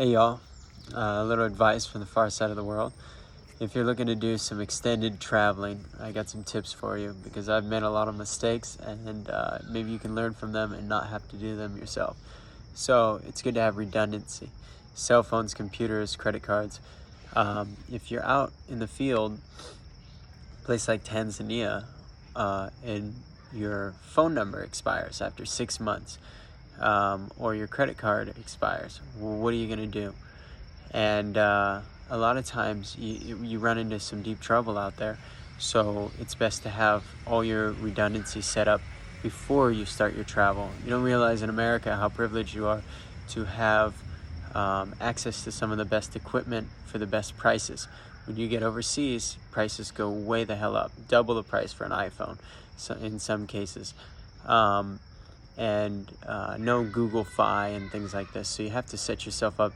Hey y'all, a little advice from the far side of the world. If you're looking to do some extended traveling, I got some tips for you because I've made a lot of mistakes and maybe you can learn from them and not have to do them yourself. So it's good to have redundancy. Cell phones, computers, credit cards. If you're out in the field, a place like Tanzania, and your phone number expires after 6 months, or your credit card expires, well, what are you going to do? And a lot of times you run into some deep trouble out there. So it's best to have all your redundancy set up before you start your travel. You don't realize in America how privileged you are to have access to some of the best equipment for the best prices. When you get overseas, prices go way the hell up, double the price for an iPhone, so in some cases. And no Google Fi and things like this. So you have to set yourself up.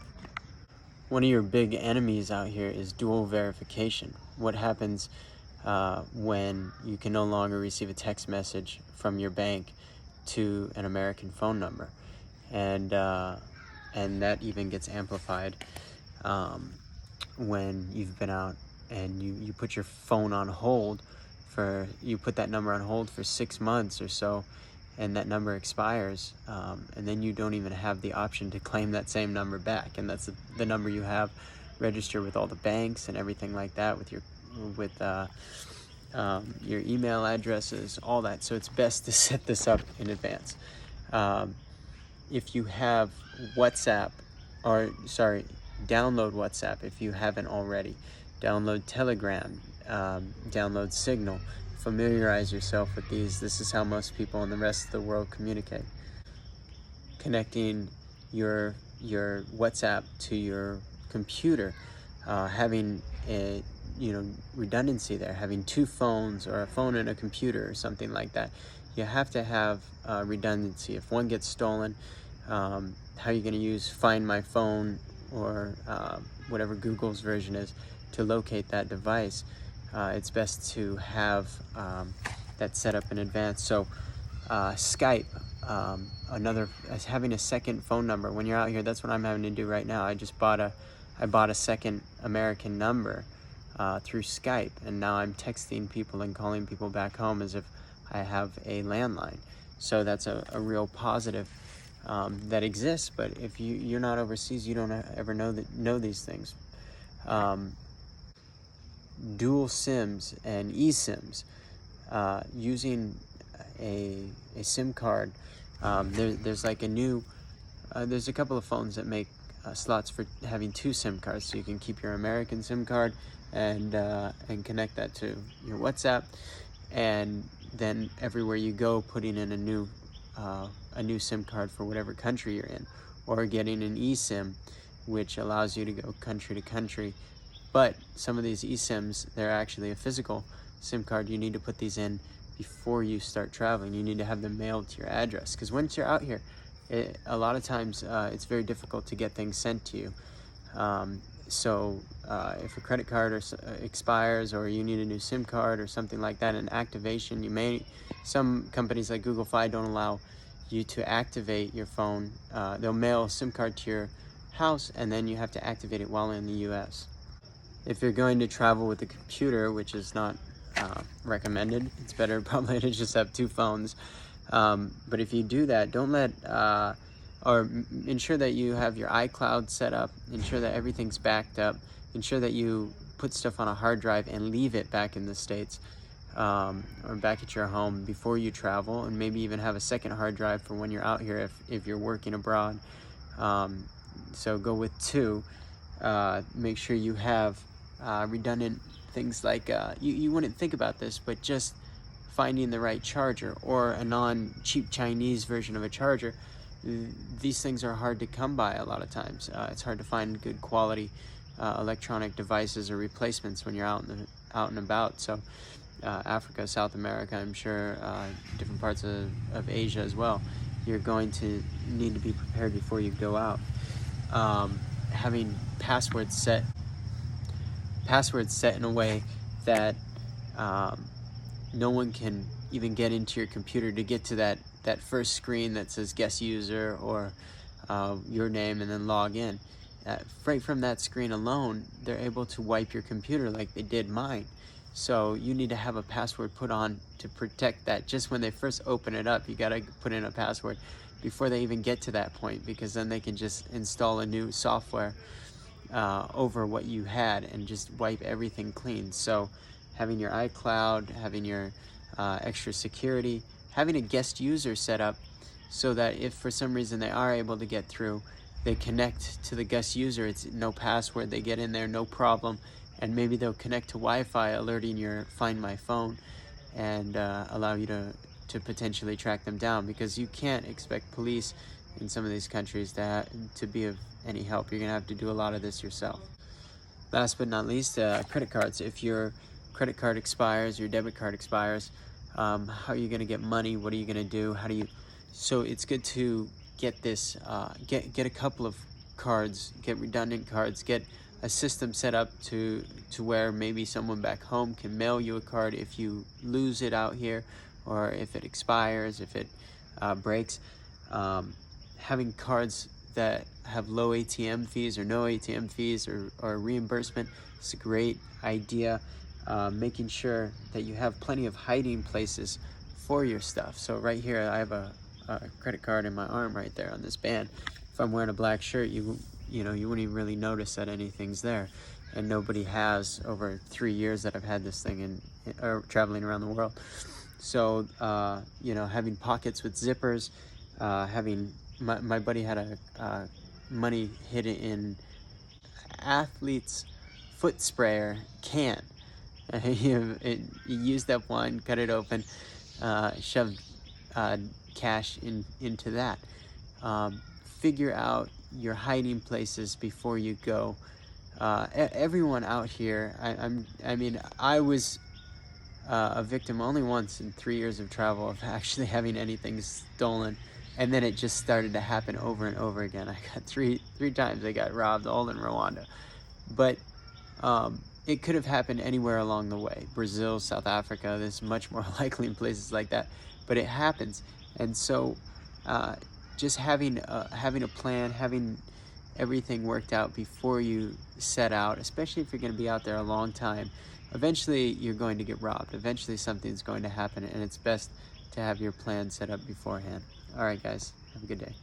One of your big enemies out here is dual verification. What happens when you can no longer receive a text message from your bank to an American phone number? And that even gets amplified when you've been out and you put your phone on hold you put that number on hold for 6 months or so, and that number expires, and then you don't even have the option to claim that same number back, and that's the number you have registered with all the banks and everything like that, with your email addresses, all that. So it's best to set this up in advance. If you have WhatsApp, download WhatsApp if you haven't already. Download Telegram, download Signal. Familiarize yourself with these. This is how most people in the rest of the world communicate. Connecting your WhatsApp to your computer, having a redundancy there, having two phones or a phone and a computer or something like that. You have to have redundancy. If one gets stolen, how are you going to use Find My Phone or whatever Google's version is to locate that device? It's best to have that set up in advance. So Skype, having a second phone number when you're out here. That's what I'm having to do right now. I bought a second American number through Skype, and now I'm texting people and calling people back home as if I have a landline. So that's a real positive that exists. But if you're not overseas, you don't ever know these things. Dual SIMs and eSIMs, using a SIM card. There's a couple of phones that make slots for having two SIM cards, so you can keep your American SIM card and connect that to your WhatsApp, and then everywhere you go, putting in a new SIM card for whatever country you're in, or getting an eSIM, which allows you to go country to country. But some of these eSIMs, they're actually a physical SIM card. You need to put these in before you start traveling. You need to have them mailed to your address, because once you're out here, a lot of times it's very difficult to get things sent to you. So if a credit card expires, or you need a new SIM card or something like that, an activation, some companies like Google Fi don't allow you to activate your phone. They'll mail a SIM card to your house, and then you have to activate it while in the US. If you're going to travel with a computer, which is not recommended, it's better probably to just have two phones. But if you do that, ensure that you have your iCloud set up, ensure that everything's backed up, ensure that you put stuff on a hard drive and leave it back in the States, or back at your home before you travel, and maybe even have a second hard drive for when you're out here if you're working abroad. So go with two. Make sure you have redundant things like you wouldn't think about this, but just finding the right charger, or a non-cheap Chinese version of a charger. These things are hard to come by a lot of times. It's hard to find good quality electronic devices or replacements when you're out and about. So Africa, South America, I'm sure different parts of Asia as well, you're going to need to be prepared before you go out. Having passwords set in a way that no one can even get into your computer to get to that first screen that says guest user or your name, and then log in. right from that screen alone, they're able to wipe your computer like they did mine. So you need to have a password put on to protect that. Just when they first open it up, you got to put in a password before they even get to that point, because then they can just install a new software over what you had and just wipe everything clean. So having your iCloud, having your extra security, having a guest user set up so that if for some reason they are able to get through, they connect to the guest user. It's no password. They get in there, no problem. And maybe they'll connect to Wi-Fi, alerting your Find My Phone, and allow you to potentially track them down, because you can't expect police in some of these countries to be of any help. You're going to have to do a lot of this yourself. Last but not least, credit cards. If your credit card expires, your debit card expires, how are you going to get money? What are you going to do? So it's good to get this, get a couple of cards, get redundant cards, get a system set up to where maybe someone back home can mail you a card if you lose it out here, or if it expires, if it breaks. Having cards that have low ATM fees or no ATM fees or reimbursement is a great idea. Making sure that you have plenty of hiding places for your stuff. So right here, I have a credit card in my arm right there on this band. If I'm wearing a black shirt, you wouldn't even really notice that anything's there. And nobody has over 3 years that I've had this thing traveling around the world. So, having pockets with zippers, having, my buddy had a money hidden in athlete's foot sprayer can. He used up one, cut it open, shoved cash into that. Figure out your hiding places before you go. Everyone out here, I was a victim only once in 3 years of travel of actually having anything stolen, and then it just started to happen over and over again. I got three times I got robbed, all in Rwanda. But it could have happened anywhere along the way. Brazil, South Africa, there's much more likely in places like that, but it happens. And so just having a plan, having everything worked out before you set out, especially if you're going to be out there a long time, eventually you're going to get robbed. Eventually something's going to happen, and it's best to have your plan set up beforehand. All right, guys, have a good day.